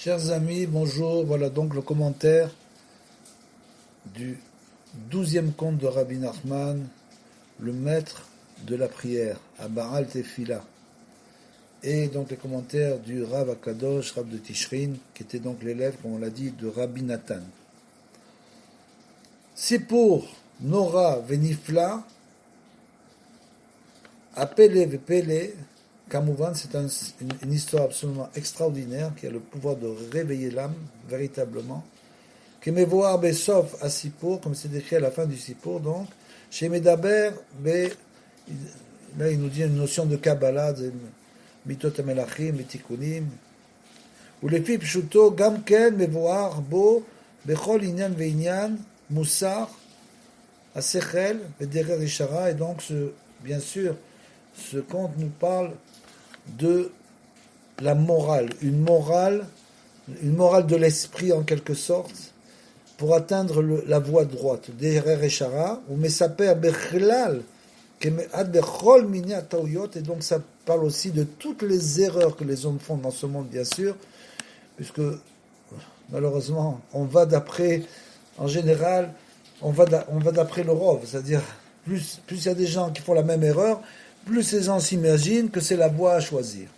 Chers amis, bonjour. Voilà donc le commentaire du 12e conte de Rabbi Nachman, le maître de la prière, à Baal Tefila. Et donc les commentaires du Rav Akadosh, Rav de Tishrin, qui était donc l'élève, comme on l'a dit, de Rabbi Nathan. C'est pour Nora Venifla, Apele Vepele, Kamouvan, c'est une histoire absolument extraordinaire qui a le pouvoir de réveiller l'âme, véritablement. Kemevoar Besof à Sipour, comme c'est décrit à la fin du Sipour, donc, chez Medaber, là il nous dit une notion de Kabbalah, de Mitot Amelachim, Etikunim, ou les filles Pshuto, Gamken, Mevoar, Bo, Bechol Inyan Veinyan, Moussar, Asechel, Vederer Ishara, et donc, bien sûr, ce conte nous parle de la morale, une morale de l'esprit en quelque sorte, pour atteindre la voie droite. Derer Eshara, ou Mesaper Bechlal, Ad Bechol Minya Taouyot, et donc ça parle aussi de toutes les erreurs que les hommes font dans ce monde, bien sûr, puisque malheureusement, on va d'après, en général, on va d'après le rov, c'est-à-dire, plus il y a des gens qui font la même erreur, plus les gens s'imaginent que c'est la voie à choisir.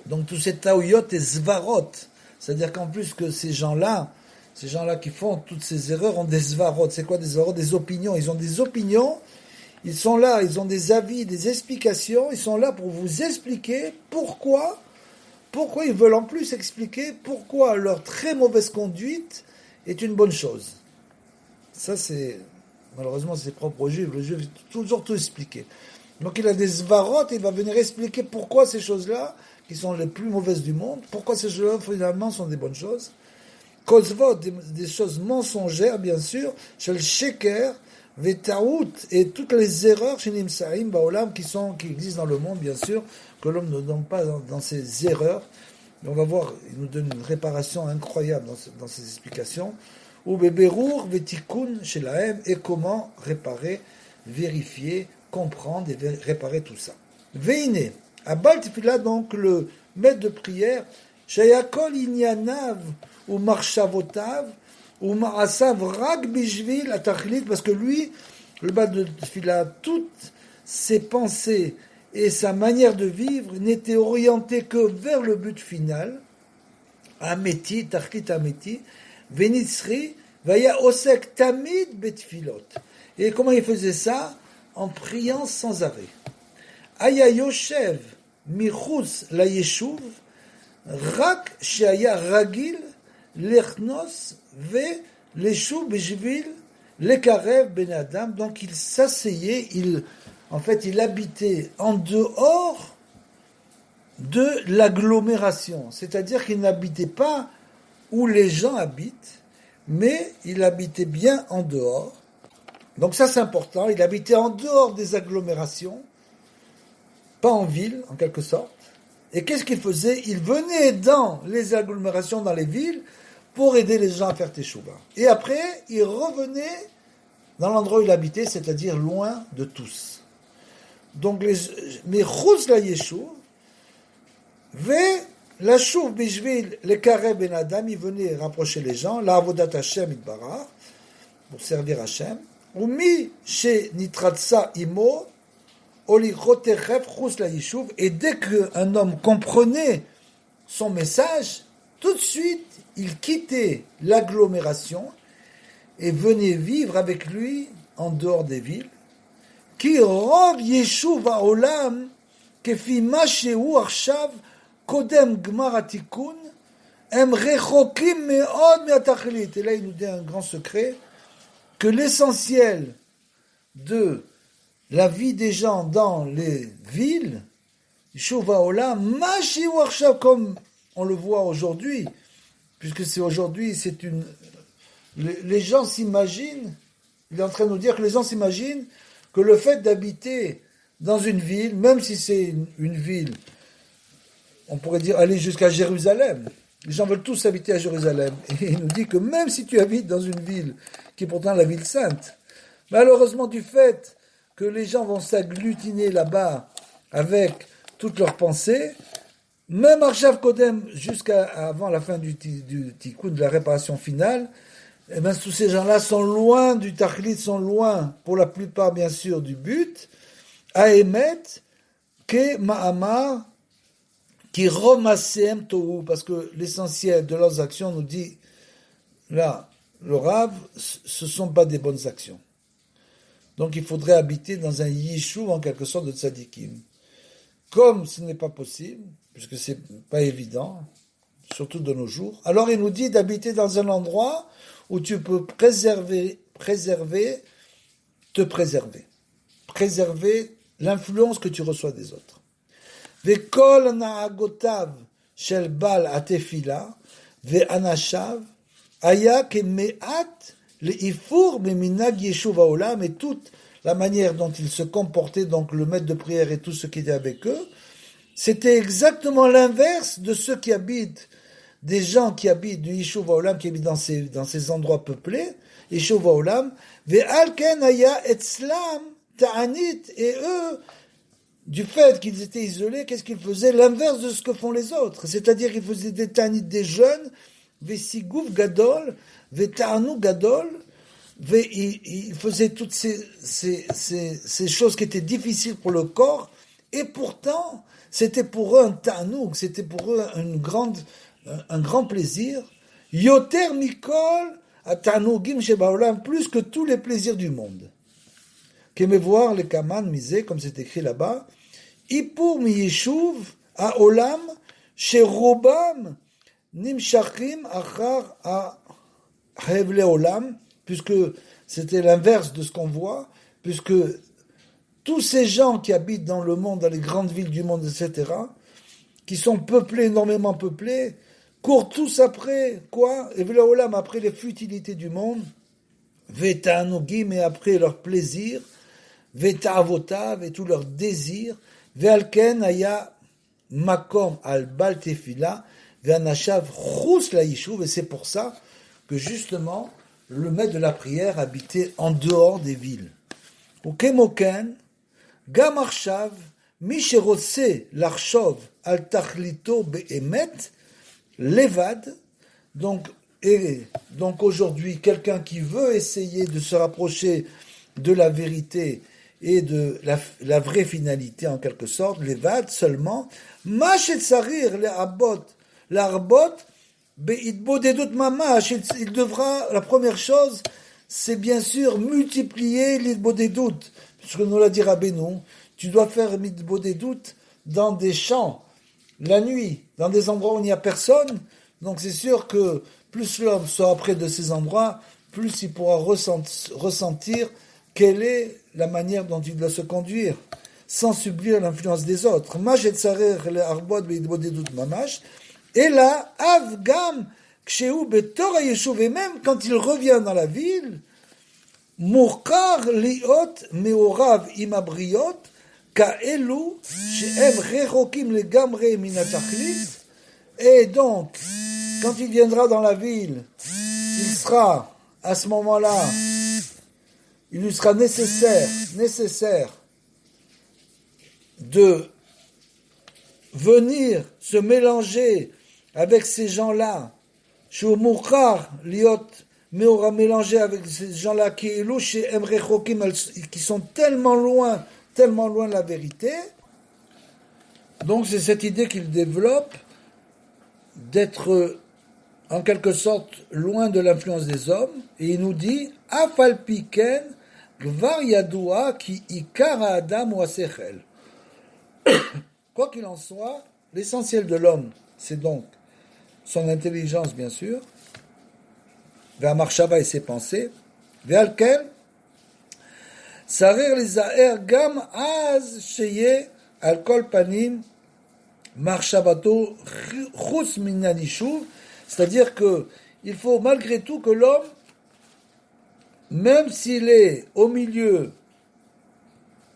Donc tous ces taouyot et zvarot, c'est-à-dire qu'en plus que ces gens-là qui font toutes ces erreurs ont des zvarot. C'est quoi des zvarot? Des opinions. Ils ont des opinions, ils sont là, ils ont des avis, des explications, ils sont là pour vous expliquer pourquoi ils veulent en plus expliquer pourquoi leur très mauvaise conduite est une bonne chose. Ça c'est... Malheureusement, c'est propre au juif. Le juif va toujours tout expliquer. Donc, il a des zvarot, il va venir expliquer pourquoi ces choses-là, qui sont les plus mauvaises du monde, pourquoi ces choses-là, finalement, sont des bonnes choses. Kozvot, des choses mensongères, bien sûr, chez le sheker, vetaout, et toutes les erreurs chez Nimsaïm, Baolam, qui existent dans le monde, bien sûr, que l'homme ne donne pas dans ses erreurs. Et on va voir, il nous donne une réparation incroyable dans ses explications. Ou beberour vetikun chez la haine, et comment réparer, vérifier, comprendre et réparer tout ça. Veine, à Baal Tefila, donc le maître de prière, shayakol inyanav ou marshavotav ou ma'asav rak bishvil atachlit, parce que lui, le Baal de Tefila, toutes ses pensées et sa manière de vivre n'étaient orientées que vers le but final, ameti, tachlit ameti, Venitzri, Vaya Osek Tamid Betfilot. Et comment il faisait ça? En priant sans arrêt. Aya Yoshev Michus la Yeshuv, Rak Shaya Ragil, Lechnos Ve Leshuv Bejvil, Lekarev Ben Adam. Donc il s'asseyait, il habitait en dehors de l'agglomération. C'est-à-dire qu'il n'habitait pas où les gens habitent, mais il habitait bien en dehors. Donc ça c'est important, il habitait en dehors des agglomérations, pas en ville en quelque sorte. Et qu'est-ce qu'il faisait? Il venait dans les agglomérations, dans les villes, pour aider les gens à faire teshuva. Et après, il revenait dans l'endroit où il habitait, c'est-à-dire loin de tous. Donc mais chuz la yeshuv, la chouv bishvil le carré ben adam, il venait rapprocher les gens, la avodat Hashem itbarach, pour servir Hashem, ou mi chez nitratsa imo, olichotechef chus la yishuv, et dès qu'un homme comprenait son message, tout de suite, il quittait l'agglomération et venait vivre avec lui en dehors des villes. Ki rov yeshuv haolam, kefi ma shehu arshav, Kodem Gmaratikun, Em Rechokim Meod Meatachlit. Et là, il nous dit un grand secret, que l'essentiel de la vie des gens dans les villes, Shuvaola, Mashi Warshav, comme on le voit aujourd'hui, puisque c'est aujourd'hui, les gens s'imaginent, il est en train de nous dire que les gens s'imaginent que le fait d'habiter dans une ville, même si c'est une ville, on pourrait dire aller jusqu'à Jérusalem. Les gens veulent tous habiter à Jérusalem. Et il nous dit que même si tu habites dans une ville qui est pourtant la ville sainte, malheureusement du fait que les gens vont s'agglutiner là-bas avec toutes leurs pensées, Même Arshav Kodem, jusqu'à avant la fin du tikkun, de la réparation finale, eh ben, tous ces gens-là sont loin du tachlit, sont loin, pour la plupart bien sûr, du but. Aemet, ke ma'amar, qui romassem tohu, parce que l'essentiel de leurs actions nous dit, là, le Rav, ce sont pas des bonnes actions. Donc il faudrait habiter dans un yishuv en quelque sorte de tzadikim. Comme ce n'est pas possible, puisque c'est pas évident, surtout de nos jours, alors il nous dit d'habiter dans un endroit où tu peux préserver l'influence que tu reçois des autres. Vekol na'agotav shel bal atefila ve'anashav aya keme'at le'ifur meminag yeshuv haolam, et toute la manière dont il se comportait, donc le maître de prière et tout ce qui était avec eux, c'était exactement l'inverse de ceux qui habitent, des gens qui habitent du Yishuv Haolam, qui habitent dans ces endroits peuplés, Yishuv Haolam, ve'al ken haya etzlam ta'anit, et eux, du fait qu'ils étaient isolés, qu'est-ce qu'ils faisaient? L'inverse de ce que font les autres. C'est-à-dire qu'ils faisaient des ta'anit des jeunes, ve'sigouv gadol, ve'ta'anu gadol, ils faisaient toutes ces choses qui étaient difficiles pour le corps, et pourtant, c'était pour eux un ta'anoug, c'était pour eux un grand plaisir. Yoter mikol ta'anougim shebaolam, plus que tous les plaisirs du monde. Qu'aimez voir les kaman misé, comme c'est écrit là-bas, ipur mi yeshuv ha'olam sherobam nimshachim achar ha'hevle olam, puisque c'était l'inverse de ce qu'on voit, puisque tous ces gens qui habitent dans le monde, dans les grandes villes du monde, etc., qui sont peuplés, énormément peuplés, courent tous après, quoi? Et Olam, après les futilités du monde, Veta'anugim, et après leur plaisir, Veta'avotav, et tout leur désir, Ve'alken aya makom al bal tefila, Ve'anashav chus la yishuv, et c'est pour ça que justement, le maître de la prière habitait en dehors des villes. Ou kemoken, Gam Arshav, mi sherotse l'archov al tachlito be'emet, levad, donc aujourd'hui, quelqu'un qui veut essayer de se rapprocher de la vérité et de la vraie finalité en quelque sorte, levad seulement, ma shetzarir l'arbot, be'itbodedut mamash, il devra, la première chose, c'est bien sûr multiplier l'itbodedut, puisque nous l'a dit Rabbeinu, tu dois faire mitbodedut dans des champs, la nuit, dans des endroits où il n'y a personne. Donc c'est sûr que plus l'homme sera près de ces endroits, plus il pourra ressentir quelle est la manière dont il doit se conduire, sans subir l'influence des autres. Et là, Avgam, Kshehu Betor Yeshuv, et même quand il revient dans la ville, Murkar liot meorav imabriot, kaelu she'em rechokim legamre min hatachlit. Et donc, quand il viendra dans la ville, il sera, à ce moment-là, il lui sera nécessaire de venir se mélanger avec ces gens-là, chez Murkar liot, mais aura mélangé avec ces gens-là qui sont tellement loin de la vérité. Donc c'est cette idée qu'il développe d'être en quelque sorte loin de l'influence des hommes, et il nous dit Afal piken gvar yadua ki ikar adam ou asechel. Quoi qu'il en soit, l'essentiel de l'homme, c'est donc son intelligence, bien sûr, והמחשבה et ses pensées, ועל כן, צריך להיזהר גם אז שיהיה על כל פנים מחשבתו חוץ מן היישוב, c'est-à-dire que il faut malgré tout que l'homme, même s'il est au milieu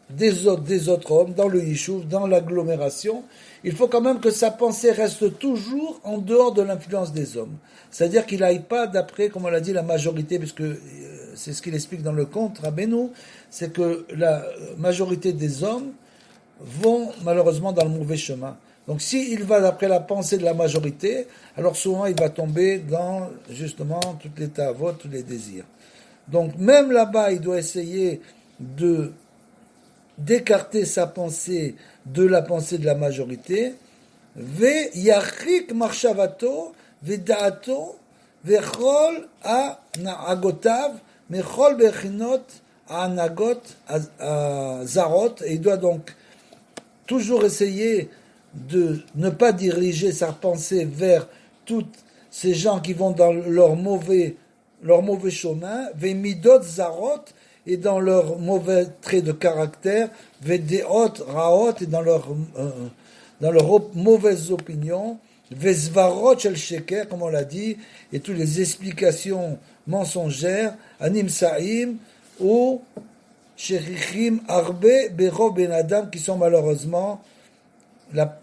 des autres hommes, dans le yishuv, dans l'agglomération, il faut quand même que sa pensée reste toujours en dehors de l'influence des hommes. C'est-à-dire qu'il n'aille pas d'après, comme on l'a dit, la majorité, puisque c'est ce qu'il explique dans le conte, Rabbeinu, c'est que la majorité des hommes vont malheureusement dans le mauvais chemin. Donc s'il va d'après la pensée de la majorité, alors souvent il va tomber dans justement toutes les tavotes, tous les désirs. Donc même là-bas, il doit essayer de d'écarter sa pensée de la pensée de la majorité. Ve yachik marshavato ve da'ato ve chol agotav mechol bechinot anagot zarot. Et il doit donc toujours essayer de ne pas diriger sa pensée vers toutes ces gens qui vont dans leur mauvais chemin, ve midot zarot, et dans leurs mauvais traits de caractère, ve deot raot, et dans leurs mauvaises opinions, ve zvarot shel sheker, comme on l'a dit, et toutes les explications mensongères, anim sa'im, ou sherichim arbe bero ben adam, qui sont malheureusement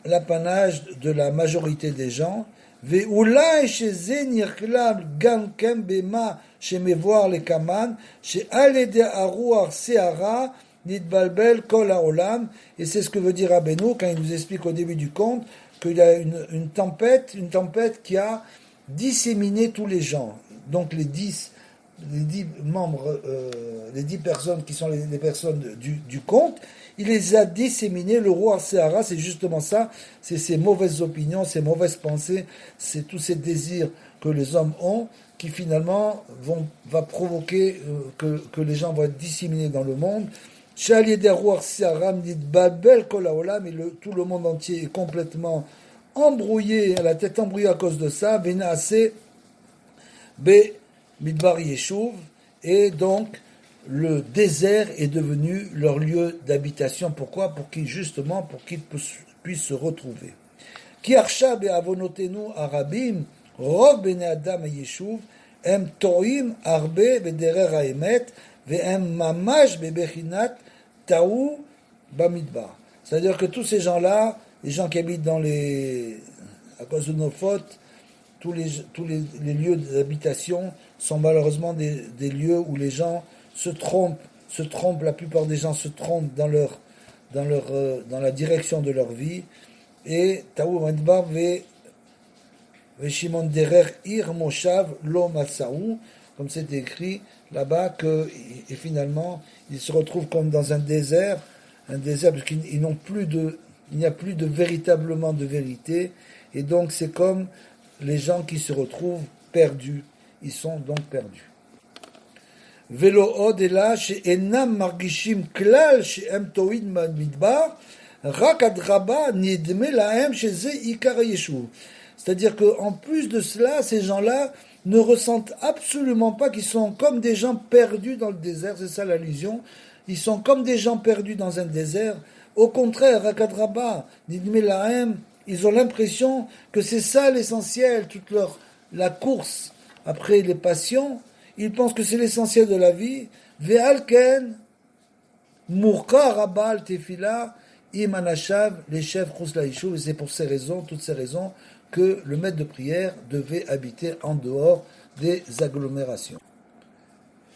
l'apanage de la majorité des gens. ואולי שזה נכלל גם כן במה שמבואר לקמן, שעל ידי הרוח סערה נתבלבל כל העולם. Et c'est ce que veut dire Rabbeinu quand il nous explique au début du conte qu'il y a une tempête qui a disséminé tous les gens. Donc les 10 membres, les 10 personnes qui sont les personnes du conte, il les a disséminés. Le roi Sehara, c'est justement ça, c'est ces mauvaises opinions, ces mauvaises pensées, c'est tous ces désirs que les hommes ont, qui finalement va provoquer que les gens vont être disséminés dans le monde. Tout le monde entier est complètement embrouillé, à la tête embrouillée à cause de ça. Midbar Yeshuv, et donc le désert est devenu leur lieu d'habitation. Pourquoi? Pour qu'ils puissent se retrouver. Ki arsha be'avonotenu arabim, rov bnei adam Yeshuv, em to'im arbe bederer ha'emet, ve'em mamash bebechinat ta'u bamidbar. C'est-à-dire que tous ces gens-là, les gens qui habitent à cause de nos fautes, tous les lieux d'habitation sont malheureusement des lieux où les gens se trompent, la plupart des gens se trompent dans la direction de leur vie. Et Taou Madbar ve Shimon Derer Ir Moshav Lo Matsaou, comme c'est écrit là-bas, et finalement ils se retrouvent comme dans un désert parce qu'il n'y a plus véritablement de vérité, et donc c'est comme les gens qui se retrouvent perdus, ils sont donc perdus. Velo od ela she'enam margishim klal she'em to'id midbar, rak adraba nidme lahem sheze ikar yeshuv. C'est-à-dire qu'en plus de cela, ces gens-là ne ressentent absolument pas qu'ils sont comme des gens perdus dans le désert, c'est ça l'allusion. Ils sont comme des gens perdus dans un désert. Au contraire, rak adraba nidme lahem, ils ont l'impression que c'est ça l'essentiel, toute la course après les passions. Ils pensent que c'est l'essentiel de la vie. Ve'alken murka rabal tefila imanashav les chefs chouslaïchou. Et c'est pour toutes ces raisons, que le maître de prière devait habiter en dehors des agglomérations.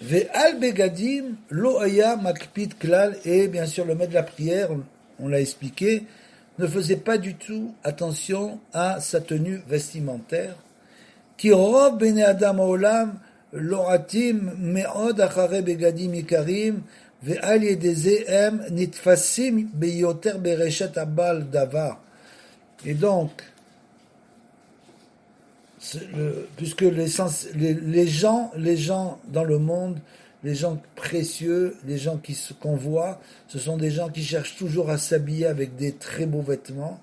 Ve'al begadim lo aya makpid klal. Et bien sûr, le maître de la prière, on l'a expliqué, ne faisait pas du tout attention à sa tenue vestimentaire. Ki rov bnei adam haolam loratim me'od achare begadim ikarim ve'al yedeze em nitfasim beyoter bereshet abal davar. Et donc, puisque les gens dans le monde, les gens précieux, les gens qu'on voit, ce sont des gens qui cherchent toujours à s'habiller avec des très beaux vêtements.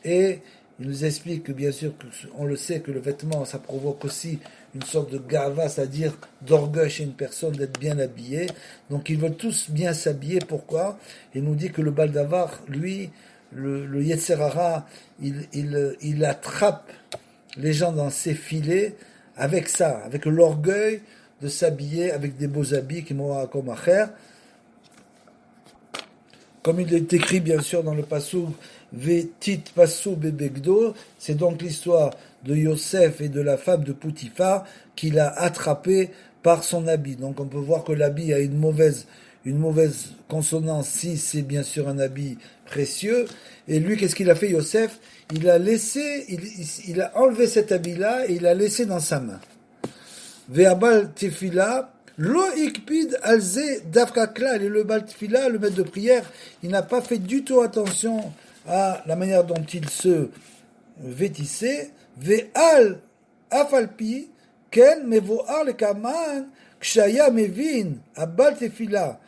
Et il nous explique que bien sûr, on le sait, que le vêtement, ça provoque aussi une sorte de gava, c'est-à-dire d'orgueil chez une personne d'être bien habillé. Donc ils veulent tous bien s'habiller. Pourquoi? Il nous dit que le baldavar, lui, le Yetzer Hara, il attrape les gens dans ses filets avec ça, avec l'orgueil de s'habiller avec des beaux habits qui m'ont comme acher. Comme il est écrit bien sûr dans le passouk Vetit Passou Bebegdo, c'est donc l'histoire de Yosef et de la femme de Poutifar qu'il a attrapé par son habit. Donc on peut voir que l'habit a une mauvaise une mauvaise consonance si c'est bien sûr un habit précieux. Et lui, qu'est-ce qu'il a fait, Yosef? Il a laissé, il a enlevé cet habit-là et il l'a laissé dans sa main. Ve'abal tefila, lo ikpid alze davka klal. Et le bal tefila, le maître de prière, il n'a pas fait du tout attention à la manière dont il se vêtissait. Ve'al afalpi, ken mevoar le kaman, kshaya mevin, abal tefila.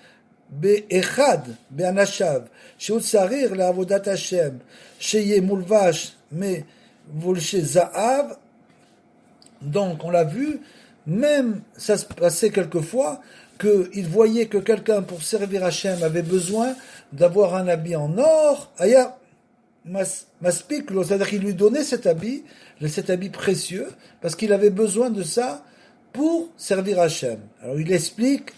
באחד באנשיו שהוא צריך לעבודת השם שיהיה מולבש מבולשי זהב. Donc on l'a vu, même ça se passait quelquefois qu'il voyait que quelqu'un pour servir Hachem avait besoin d'avoir un habit en or. Aya maspik, c'est-à-dire qu'il lui donnait cet habit précieux parce qu'il avait besoin de ça pour servir Hachem. Alors il explique,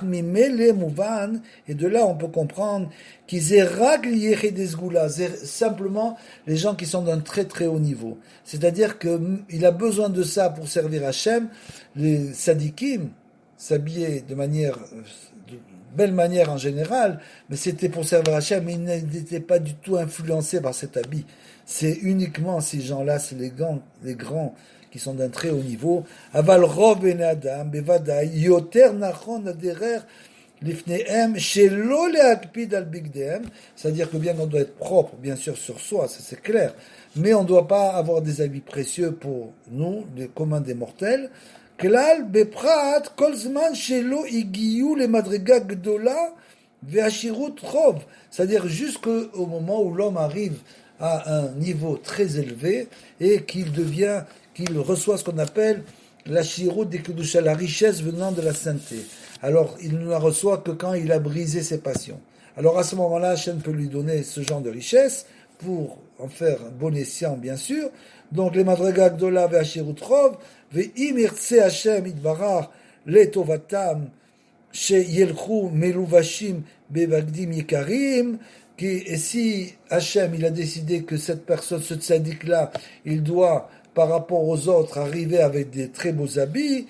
mimele mouvan, et de là on peut comprendre qu'ils aient raglié des goulas, simplement les gens qui sont d'un très très haut niveau. C'est-à-dire qu'il a besoin de ça pour servir Hachem. Les sadikim s'habillaient de belle manière en général, mais c'était pour servir Hachem, mais ils n'étaient pas du tout influencés par cet habit. C'est uniquement ces gens-là, c'est les grands qui sont d'un très haut niveau. Aval rov ben adam bevadai yoter nachon aderer lifnehem shelo leakpid al bigdehem. C'est-à-dire que bien qu'on doit être propre, bien sûr, sur soi, ça c'est clair, mais on ne doit pas avoir des habits précieux pour nous, les communs des mortels. Klal beprat kol zman shelo igiyu le madriga gdola ve'ashirut rov. C'est-à-dire jusqu'au moment où l'homme arrive à un niveau très élevé et qu'il reçoit ce qu'on appelle la shirut des kedusha, la richesse venant de la sainteté. Alors, il ne la reçoit que quand il a brisé ses passions. Alors, à ce moment-là, Hachem peut lui donner ce genre de richesse pour en faire bon escient, bien sûr. Donc, les madriga gdola ve'ashirut rov, ve'im irtse Hachem itbarach letovatam sheyelchu meluvashim bevagdim yikarim. Et si Hachem, il a décidé que cette personne, ce tzaddik-là, il doit, par rapport aux autres, arriver avec des très beaux habits,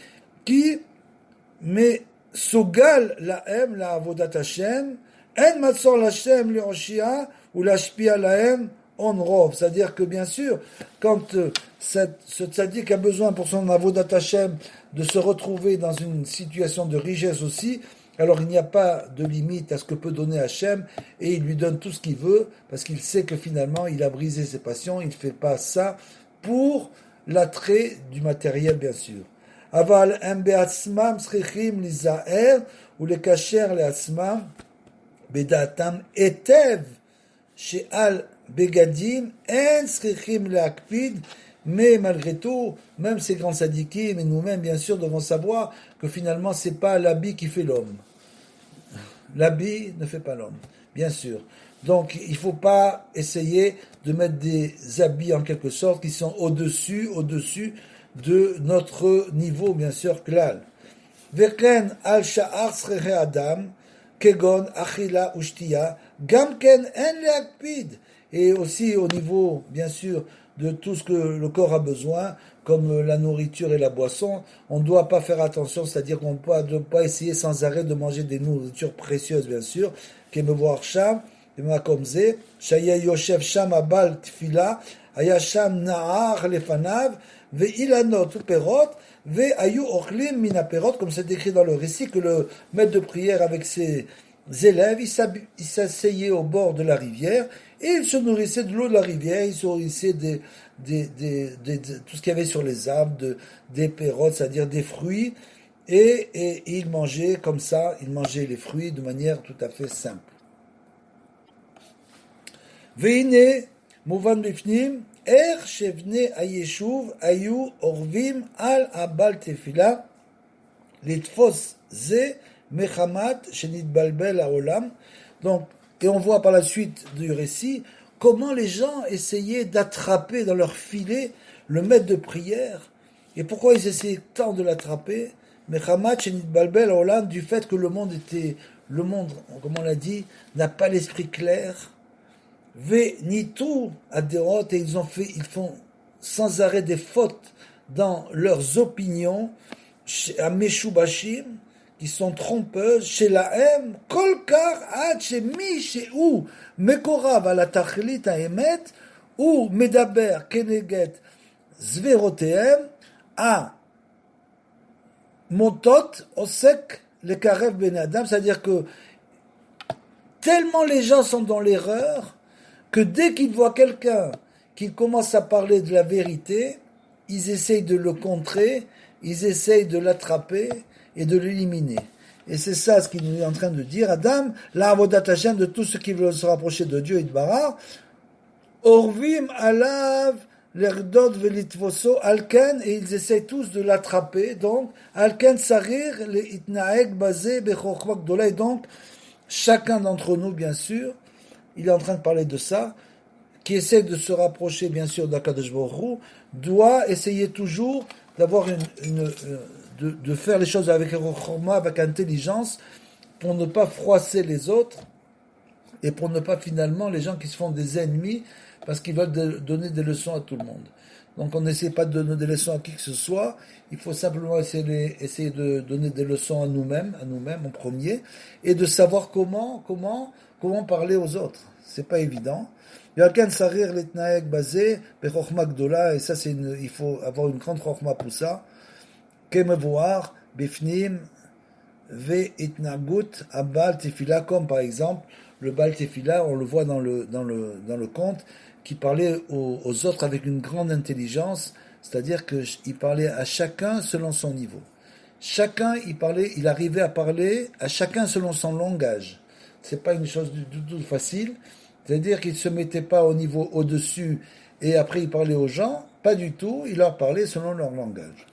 mais sogal lahem la avodat Hachem, en matzor l'Hachem l'Yoshia, ou l'ashpia lahem on rov. C'est-à-dire que, bien sûr, quand ce tzaddik a besoin pour son avodat Hachem de se retrouver dans une situation de richesse aussi, alors il n'y a pas de limite à ce que peut donner Hachem, et il lui donne tout ce qu'il veut, parce qu'il sait que finalement il a brisé ses passions, il ne fait pas ça pour l'attrait du matériel, bien sûr. Aval em be'atzmam tzrichim lizaher ou lekasher le'atzmam bedatam etev she'al begadim en tzrichim le'akpid. Mais malgré tout, même ces grands sadikim et nous-mêmes, bien sûr, devons savoir que finalement, c'est pas l'habit qui fait l'homme. L'habit ne fait pas l'homme, bien sûr. Donc, il ne faut pas essayer de mettre des habits, en quelque sorte, qui sont au-dessus de notre niveau, bien sûr, klal. Veken al sha'ar sreche adam, kegon achila ushtiya, gamken en leakpid. Et aussi au niveau, bien sûr, de tout ce que le corps a besoin, comme la nourriture et la boisson, on ne doit pas faire attention, c'est-à-dire qu'on ne doit pas essayer sans arrêt de manger des nourritures précieuses, bien sûr, kemevoir sham, b'makomze, shaya yoshev sham abal tfila, aya sham na'ar lefanav, ve'ilanot uperot, ve'ayu ochlim minaperot, comme c'est écrit dans le récit, que le maître de prière avec ses élèves, il s'asseyait au bord de la rivière, et il se nourrissait de l'eau de la rivière, il se nourrissait de tout ce qu'il y avait sur les arbres, des pérotes, c'est-à-dire des fruits, et il mangeait comme ça, il mangeait les fruits de manière tout à fait simple. Veine, mouvan bifnim, shevne ayeshuv, ayu orvim al abal tefila, litfos ze, mechamat, shenit balbel haolam. Donc, et on voit par la suite du récit comment les gens essayaient d'attraper dans leur filet le maître de prière. Et pourquoi ils essayaient tant de l'attraper? Mais Hamat Shenit Balbel Hollande, du fait que le monde, comme on l'a dit, n'a pas l'esprit clair. Ve Nitou Aderot, et ils font sans arrêt des fautes dans leurs opinions. À Meshubashim, qui sont trompeuses, chez la M, kolkar ad chez mi chez ou mekorav à la tachlit haemet ou medaber keneget zveroteem à montot osek le karev ben adam, c'est-à-dire que tellement les gens sont dans l'erreur que dès qu'ils voient quelqu'un qui commence à parler de la vérité, ils essayent de le contrer, ils essayent de l'attraper et de l'éliminer. Et c'est ça ce qu'il nous est en train de dire. Adam, la avodat Hashem, de tout ce qui veut se rapprocher de Dieu et de Bara, orvim alav l'erdod velitvoso alken, et ils essayent tous de l'attraper. Donc, alken sarir le itnaeg basé bechokma gdola. Et donc, chacun d'entre nous, bien sûr, il est en train de parler de ça, qui essaie de se rapprocher, bien sûr, d'Akadosh Baruch Hu, doit essayer toujours d'avoir de faire les choses avec avec intelligence, pour ne pas froisser les autres, et pour ne pas finalement les gens qui se font des ennemis, parce qu'ils veulent donner des leçons à tout le monde. Donc on n'essaie pas de donner des leçons à qui que ce soit, il faut simplement essayer de donner des leçons à nous-mêmes en premier, et de savoir comment parler aux autres. C'est pas évident. Et ça, il faut avoir une grande chokma pour ça. Kemevoar, bifnim, ve itnagut, abal tefila, comme par exemple, le bal tefila, on le voit dans le conte, qui parlait aux autres avec une grande intelligence, c'est-à-dire qu'il parlait à chacun selon son niveau. Chacun, il arrivait à parler à chacun selon son langage. C'est pas une chose du tout facile. C'est-à-dire qu'il ne se mettait pas au niveau au-dessus et après il parlait aux gens. Pas du tout, il leur parlait selon leur langage.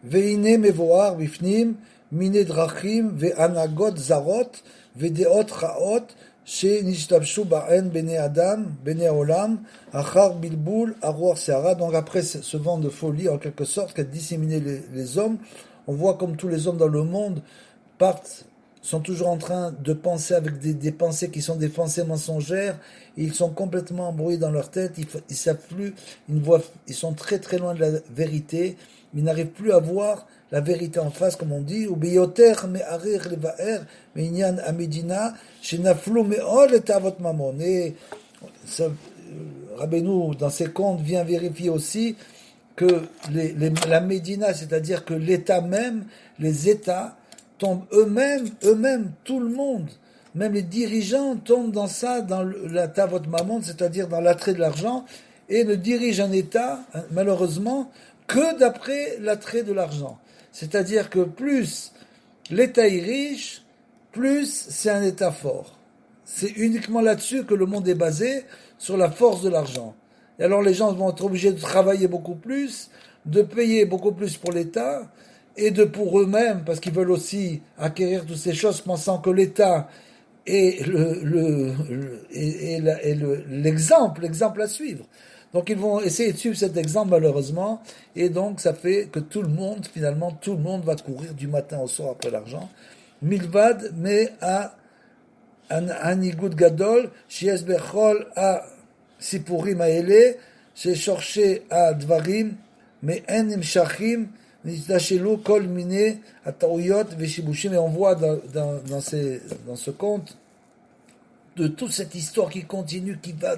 Veine mevoar bifnim, mine drachim, ve'anagot zarot, ve'deot raot, she'nishtabshu ba'en bene adam, bene olam, achar bilboul, arroar seara. Donc après ce vent de folie, en quelque sorte, qui a disséminé les hommes, on voit comme tous les hommes dans le monde sont toujours en train de penser avec des pensées qui sont des pensées mensongères, ils sont complètement embrouillés dans leur tête, ils savent plus, ils sont très très loin de la vérité, ils n'arrivent plus à voir la vérité en face, comme on dit, ou beyoter me'arir levaer me'inyan amedina shenaflu me'ol et avot mamon. Et Rabbeinu, dans ses contes, vient vérifier aussi que la Médina, c'est-à-dire que l'État même, les États, tombent eux-mêmes, tout le monde, même les dirigeants tombent dans ça, dans la tavot mamon, c'est-à-dire dans l'attrait de l'argent, et ne dirigent un État, malheureusement, que d'après l'attrait de l'argent. C'est-à-dire que plus l'État est riche, plus c'est un État fort. C'est uniquement là-dessus que le monde est basé, sur la force de l'argent. Et alors les gens vont être obligés de travailler beaucoup plus, de payer beaucoup plus pour l'État, et pour eux-mêmes, parce qu'ils veulent aussi acquérir toutes ces choses, pensant que l'État est l'exemple à suivre. Donc ils vont essayer de suivre cet exemple malheureusement, et donc ça fait que tout le monde va courir du matin au soir après l'argent. Milvad, mais à Anigud Gadol, Shies Bechol à Sipurim Aele, chez Shorché à Dvarim, mais En Shachim, et on voit dans ce conte de toute cette histoire qui continue, qui va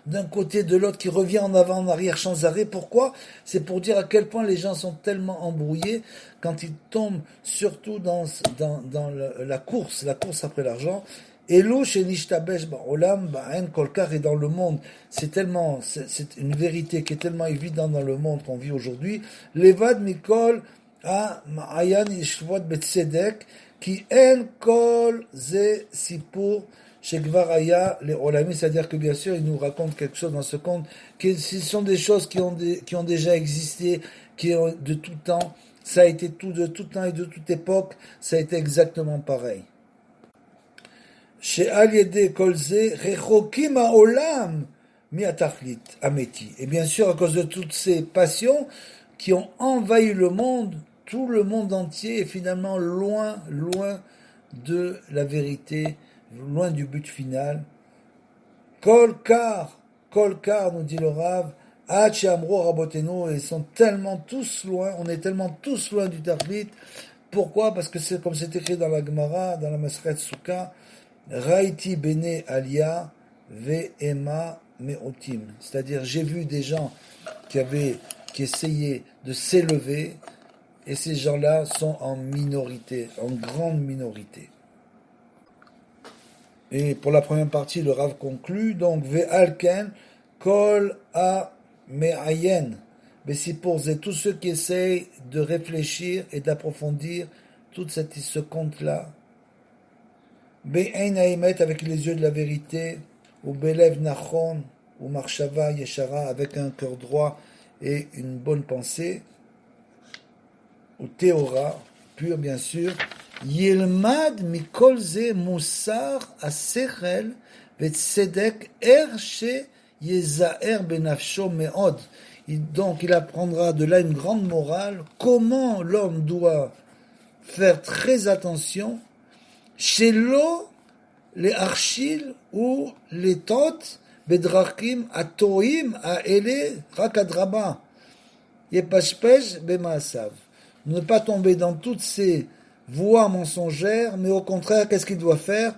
d'un côté de l'autre, qui revient en avant, en arrière, sans arrêt. Pourquoi? C'est pour dire à quel point les gens sont tellement embrouillés quand ils tombent surtout dans la course après l'argent. Elo chez Nishtabesh Olam Ba'en Kolkar, et dans le monde, c'est une vérité qui est tellement évidente dans le monde qu'on vit aujourd'hui. Levad Mikol a Ma'ayan Yishvot Betsedek qui en kol ze sipur chez Gvaraya les Olami, c'est-à-dire que bien sûr il nous raconte quelque chose dans ce conte, que ce sont des choses qui ont déjà existé, qui ont de tout temps, ça a été de tout temps et de toute époque, ça a été exactement pareil. Chez Aliede Kolze, Rechokim Olam Miatachlit Ameti. Et bien sûr, à cause de toutes ces passions qui ont envahi le monde, tout le monde entier est finalement loin de la vérité, loin du but final. Kolkar, nous dit le Rav, Hach Amro Raboteno, ils sont tellement tous loin, on est tellement tous loin du Tachlit, Pourquoi? Parce que c'est comme c'est écrit dans la Gemara, dans la Maseret Souka, Raiti bene alia ve'ema me'otim. C'est-à-dire, j'ai vu des gens qui essayaient de s'élever, et ces gens-là sont en minorité, en grande minorité. Et pour la première partie, le Rav conclut, donc, ve'alken kol a me'ayen. Mais c'est pour tous ceux qui essayent de réfléchir et d'approfondir ce conte-là. Be'ein ha'emet, avec les yeux de la vérité, ou belev nachon, ou marshava yeshara, avec un cœur droit et une bonne pensée, ou théora, pur bien sûr, yilmad mikol ze musar asechel vetzedek she yezaer benafsho meod. Donc il apprendra de là une grande morale, comment l'homme doit faire très attention chez l'eau, les archil ou les totes, bedrakim, atoim, aele, rakadraba, yepashpesh, bemaasav. Ne pas tomber dans toutes ces voies mensongères, mais au contraire, qu'est-ce qu'il doit faire?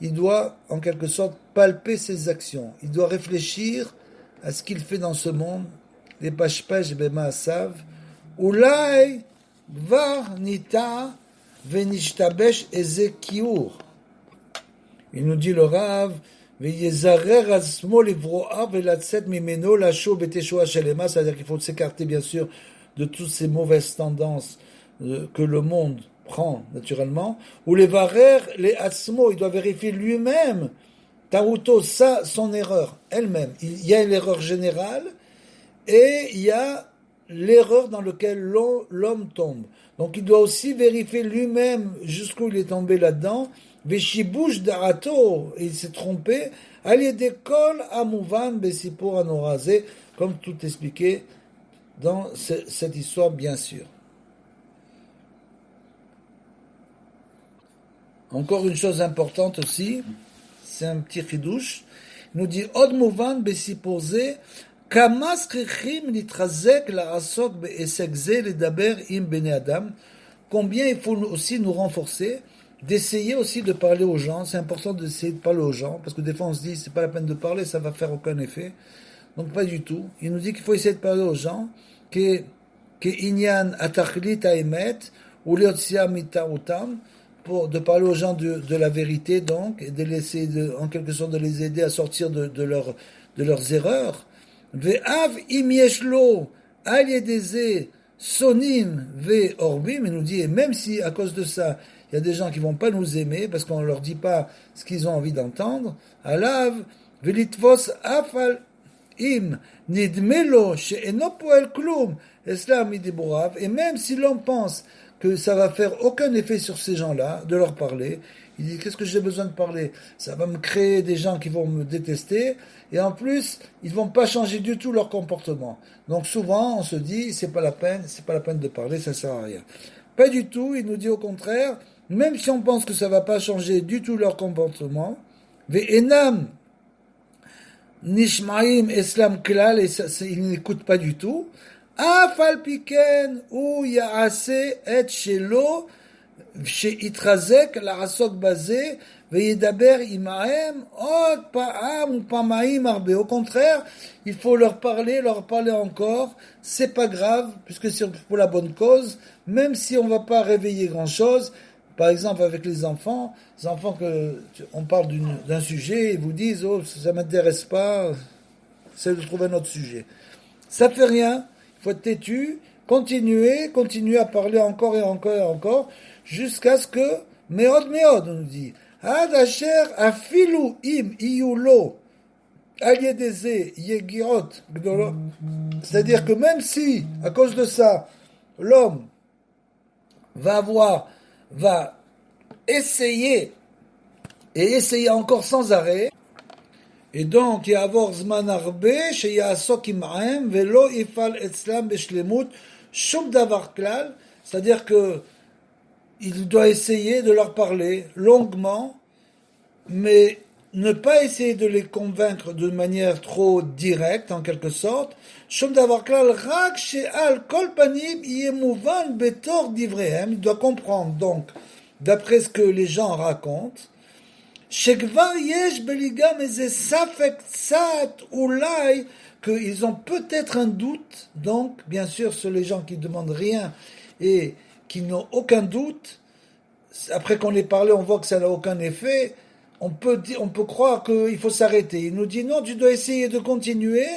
Il doit, en quelque sorte, palper ses actions. Il doit réfléchir à ce qu'il fait dans ce monde. Les pashpesh bemaasav, ulai var nita venishtabesh eze kiur. Il nous dit le Rav, veyezarer asmo livroa velatzet mimeno lasho beteshoa shelema, c'est-à-dire qu'il faut s'écarter bien sûr de toutes ces mauvaises tendances que le monde prend naturellement. Ou les varer les asmo, il doit vérifier lui-même taruto, ça, son erreur elle-même. Il y a l'erreur générale et il y a l'erreur dans laquelle l'homme tombe. Donc il doit aussi vérifier lui-même jusqu'où il est tombé là-dedans. Veshibush darato, il s'est trompé. Aliedekol amouvan besipur anorazé, comme tout expliqué dans cette histoire, bien sûr. Encore une chose importante aussi, c'est un petit chidouche. Il nous dit od mouvan besipur ze. Combien il faut aussi nous renforcer, d'essayer aussi de parler aux gens. C'est important d'essayer de parler aux gens, parce que des fois on se dit c'est pas la peine de parler, ça va faire aucun effet. Donc pas du tout. Il nous dit qu'il faut essayer de parler aux gens, que inyan atachlit haemet ou liotsia mitautam, pour de parler aux gens de la vérité donc, et de laisser en quelque sorte de les aider à sortir de leurs erreurs. Ve'av im yeshlo al yedeze sonim ve'orbim, il nous dit, et même si à cause de ça, il y a des gens qui vont pas nous aimer parce qu'on leur dit pas ce qu'ils ont envie d'entendre, alav ve'litvos afal im nidmelo she'eno poel klum eslam idiburav, et même si l'on pense que ça va faire aucun effet sur ces gens-là, de leur parler, il dit, qu'est-ce que j'ai besoin de parler? Ça va me créer des gens qui vont me détester, et en plus, ils vont pas changer du tout leur comportement. Donc souvent, on se dit, c'est pas la peine de parler, ça sert à rien. Pas du tout, il nous dit au contraire, même si on pense que ça va pas changer du tout leur comportement, ve'enam nishmaim eslam klal, et ils n'écoutent pas du tout, afal piken ou yaase et shelo, sheitrazek larasok bazé, veyedaber imahem od pa'am ou pamaim arbe. Au contraire, il faut leur parler encore. C'est pas grave, puisque c'est pour la bonne cause, même si on va pas réveiller grand chose. Par exemple, avec les enfants que on parle d'un sujet, ils vous disent, oh, ça m'intéresse pas, c'est de trouver un autre sujet. Ça fait rien. Il faut être têtu, continuer à parler encore et encore et encore, jusqu'à ce que, meod, on nous dit, ad asher afilu im iyulo aliedeze yegirot gdolo. C'est-à-dire que même si, à cause de ça, l'homme va essayer encore sans arrêt, et donc, il y a avoir zman arbe, sheyasok im'ahem, velo ifal etzlam beshlemut, shum davar klal, c'est-à-dire que il doit essayer de leur parler longuement, mais ne pas essayer de les convaincre de manière trop directe, en quelque sorte. Shom davar klal rak she'al kol panim yeh mouvan betor divrehem. Il doit comprendre, donc, d'après ce que les gens racontent, שכבר יש בליגם איזה ספק קצת אולי qu'ils ont peut-être un doute, donc bien sûr sur les gens qui demandent rien et qui n'ont aucun doute, après qu'on les parlé on voit que ça n'a aucun effet, on peut croire qu'il faut s'arrêter. Il nous dit non, tu dois essayer de continuer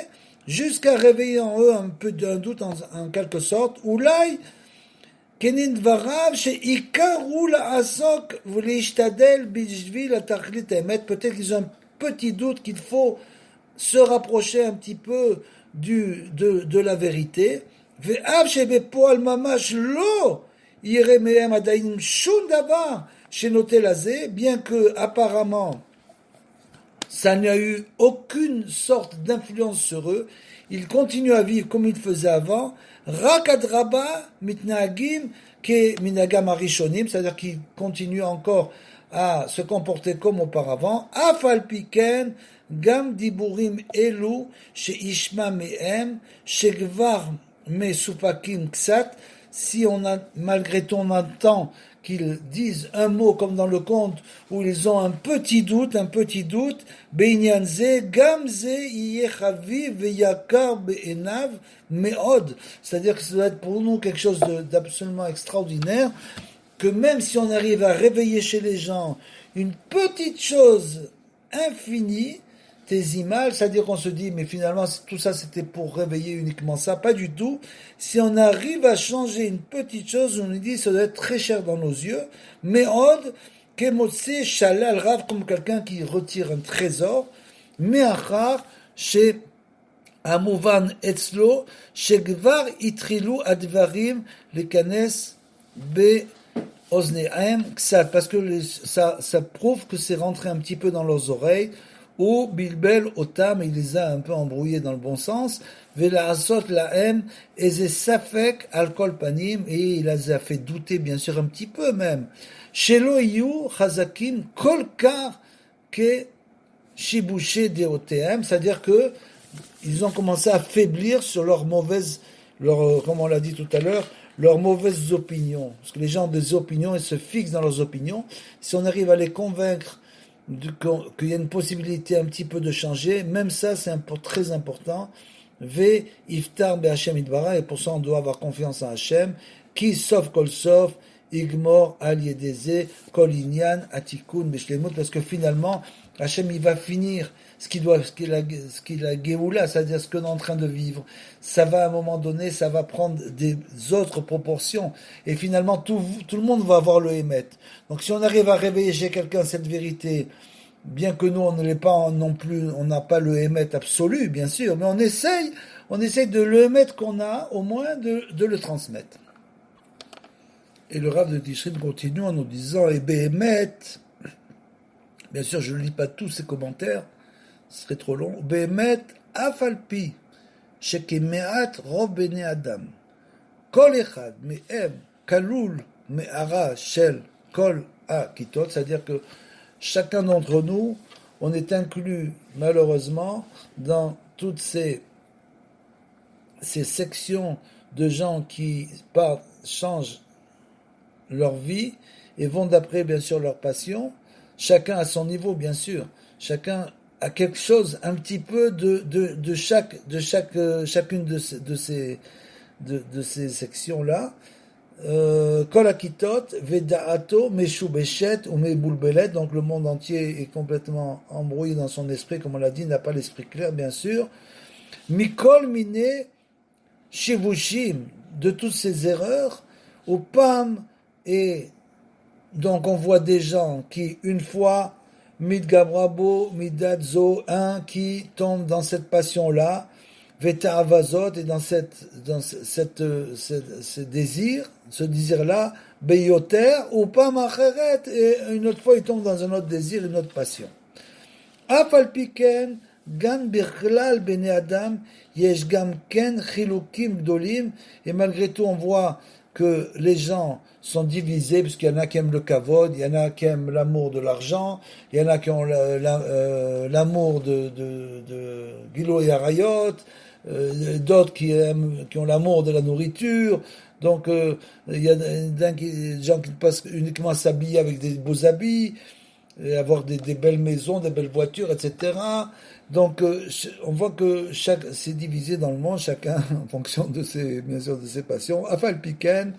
jusqu'à réveiller en eux un peu d'un doute en quelque sorte, אולי כנין דבריו שעיקרו לעסוק ולהשתדל בשביל התכלית האמת. Peut-être qu'ils ont un petit doute qu'il faut se rapprocher un petit peu de la vérité. ואף שבפועל ממש לא יראה מהם עדיין שום דבר שנוטה לזה, bien que apparemment ça n'a eu aucune sorte d'influence sur eux, ils continuent à vivre comme ils faisaient avant. Rak adraba mitnagim ke minagam arishonim, c'est-à-dire qu'ils continuent encore à se comporter comme auparavant. Afal piken gam diburim elu sheishma mehem shegvar mesupakim ksat. Si on a, malgré tout, on entend qu'ils disent un mot comme dans le conte où ils ont un petit doute, Beinyan ze gam ze yeh chaviv veyakar be'enav me'od. C'est-à-dire que ça doit être pour nous quelque chose d'absolument extraordinaire, que même si on arrive à réveiller chez les gens une petite chose infinie, tésimale, c'est-à-dire qu'on se dit, mais finalement, tout ça, c'était pour réveiller uniquement ça. Pas du tout. Si on arrive à changer une petite chose, on nous dit, ça doit être très cher dans nos yeux. Mais od, kemotse shalal rav, comme quelqu'un qui retire un trésor. Meachar, chez Amouvan etzlo, chez gvar itrilu advarim, les kanes be ozneaim ksat. Parce que ça prouve que c'est rentré un petit peu dans leurs oreilles. Ou Bilbel Otam, il les a un peu embrouillés dans le bon sens, Vela Asot Laem, Eze Safek Alkol Panim, et il les a fait douter, bien sûr, un petit peu même. Shelo Yu Chazakim Kolkar Ke Shibouché Deotem, c'est-à-dire que ils ont commencé à faiblir sur leurs mauvaises, comme on l'a dit tout à l'heure, leurs mauvaises opinions. Parce que les gens ont des opinions, ils se fixent dans leurs opinions. Si on arrive à les convaincre qu'il y a une possibilité un petit peu de changer, même ça c'est très important. Ve iftar be Hashem idbara, et pour ça on doit avoir confiance en Hashem, qui sauf kol sauf igmor al yedeze kol inyan atikun beshlemut, parce que finalement Hashem il va finir ce qu'il a Géoula, c'est-à-dire ce qu'on est en train de vivre. Ça va à un moment donné, ça va prendre des autres proportions. Et finalement, tout le monde va avoir le émet. Donc si on arrive à réveiller chez quelqu'un cette vérité, bien que nous, on ne l'est pas non plus, on n'a pas le émet absolu, bien sûr, mais on essaye de le émettre qu'on a, au moins de le transmettre. Et le Rav de Tishrin continue en nous disant, et Béhémet, bien sûr, je ne lis pas tous ces commentaires, ce serait trop long. Béhémet, afalpi, shekemeat rov bene adam, kol echad me'em kalul me'ara shel kol ha-kitot, c'est-à-dire que chacun d'entre nous, on est inclus, malheureusement, dans toutes ces sections de gens qui changent leur vie et vont d'après, bien sûr, leur passion. Chacun à son niveau, bien sûr. Chacun a quelque chose, un petit peu de chacune de ces sections-là. Kol hakitot, veda'ato, meshubeshet ou meboulbelet, donc le monde entier est complètement embrouillé dans son esprit, comme on l'a dit, n'a pas l'esprit clair, bien sûr. Mikol mine shivushim, de toutes ces erreurs, au pam, et donc on voit des gens qui, une fois, midgabrabo, midadzo, un qui tombe dans cette passion-là, Veta avazot, et dans ce désir-là, beyoter, ou pas macheret, et une autre fois il tombe dans un autre désir, une autre passion. Afal piken, gan birchlal bene adam, yesh gam ken chilukim gdolim, et malgré tout on voit que les gens sont divisés, parce qu'il y en a qui aiment le kavod, il y en a qui aiment l'amour de l'argent, il y en a qui ont l'amour de Gilo et Arayot, d'autres qui ont l'amour de la nourriture. Donc, il y a des gens qui passent uniquement à s'habiller avec des beaux habits, et avoir des belles maisons, des belles voitures, etc. Donc, on voit que c'est divisé dans le monde, chacun en fonction de bien sûr, de ses passions. Afal piken,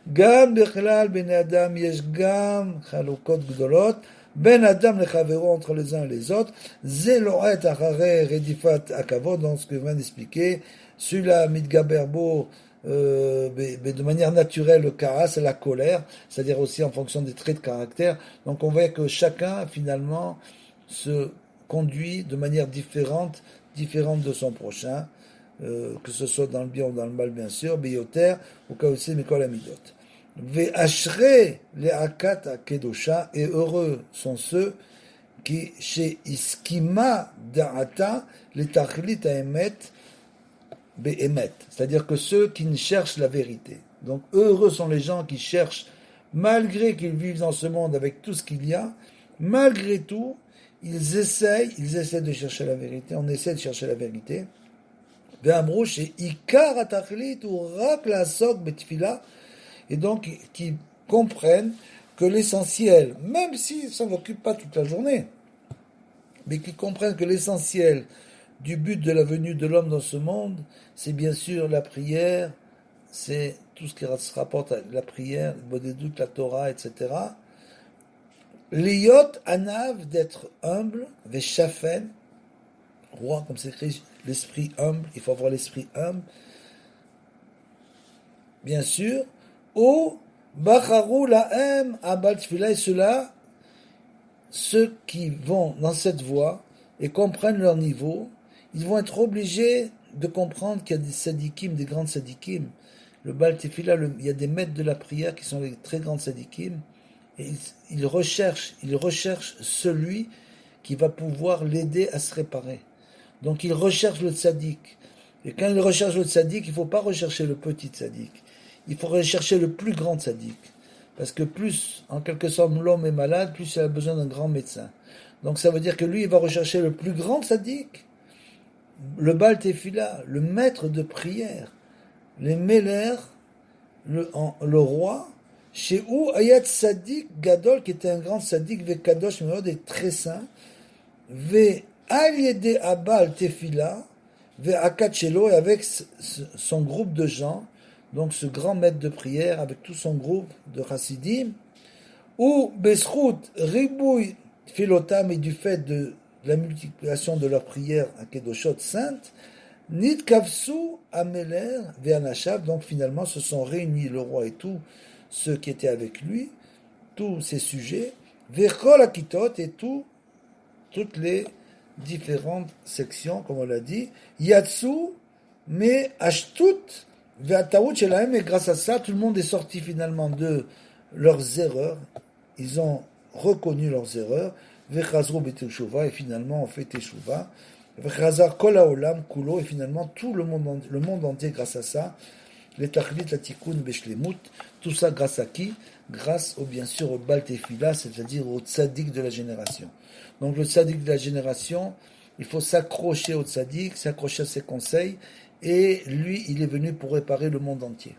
gam bechlal ben adam yesh gam chalokot gdolot, ben adam lechavero entre les uns et les autres, ze lo'et acharei redifat akavod, dans ce que je viens d'expliquer, celui-là mitgaberbo, de manière naturelle, le karas, c'est la colère, c'est-à-dire aussi en fonction des traits de caractère. Donc on voit que chacun, finalement, se conduit de manière différente de son prochain, que ce soit dans le bien ou dans le mal, bien sûr, Beyoter, ou Kaosé, Mikol Amidot. Ve'ashre le'akat akedosha, et heureux sont ceux qui, chez Iskima da'ata, les tachlit ha'emet, Be'emet, c'est-à-dire que ceux qui ne cherchent la vérité. Donc heureux sont les gens qui cherchent, malgré qu'ils vivent dans ce monde avec tout ce qu'il y a, malgré tout, ils essaient de chercher la vérité, on essaie de chercher la vérité. Et donc qui comprennent que l'essentiel, même s'ils ne s'en occupent pas toute la journée, mais qui comprennent que l'essentiel du but de la venue de l'homme dans ce monde, c'est bien sûr la prière, c'est tout ce qui se rapporte à la prière, le Bodédout, la Torah, etc. L'iyot anav, d'être humble, veshafen, roi, comme c'est écrit, l'esprit humble, il faut avoir l'esprit humble, bien sûr, ou bacharu lahem abal tfila, et ceux-là, ceux qui vont dans cette voie et comprennent leur niveau, ils vont être obligés de comprendre qu'il y a des sadikim, des grandes sadikim. Le Baal Tefila, il y a des maîtres de la prière qui sont les très grandes sadikim, et ils recherchent celui qui va pouvoir l'aider à se réparer. Donc ils recherchent le tzadik. Et quand ils recherchent le tzadik, il ne faut pas rechercher le petit tzadik. Il faut rechercher le plus grand tzadik. Parce que plus, en quelque sorte, l'homme est malade, plus il a besoin d'un grand médecin. Donc ça veut dire que lui, il va rechercher le plus grand tzadik, le Baal Tefila, le maître de prière, les Meller, le roi, chez où Ayat Sadik Gadol, qui était un grand Sadik, Ve Kadosh Meod, est très saint, Ve Aliede Abal Tefila, Ve Akachelo, et avec son groupe de gens, donc ce grand maître de prière, avec tout son groupe de Chassidim, ou Besrout Ribouy Philotam, et du fait de la multiplication de leurs prières à Kedoshot saintes, Nid Kavsu Ameler Ve'anashav, donc finalement se sont réunis le roi et tous ceux qui étaient avec lui, tous ces sujets, Ve'chol Akitot, et toutes les différentes sections, comme on l'a dit, Yatsu, mais Ashtut, Ve'ataout Shelahem, et grâce à ça, tout le monde est sorti finalement de leurs erreurs, ils ont reconnu leurs erreurs, Ve'chazru B'teshuva, et finalement on fait Teshuva, Ve'chazar Kol Haolam Kulo, et finalement tout le monde entier grâce à ça, les Tachlit, la Tikkun, Beshlemut, tout ça grâce à qui? Grâce bien sûr au Baal Tefila, c'est-à-dire au tzaddik de la génération. Donc le tzaddik de la génération, il faut s'accrocher au tzaddik, s'accrocher à ses conseils, et lui, il est venu pour réparer le monde entier.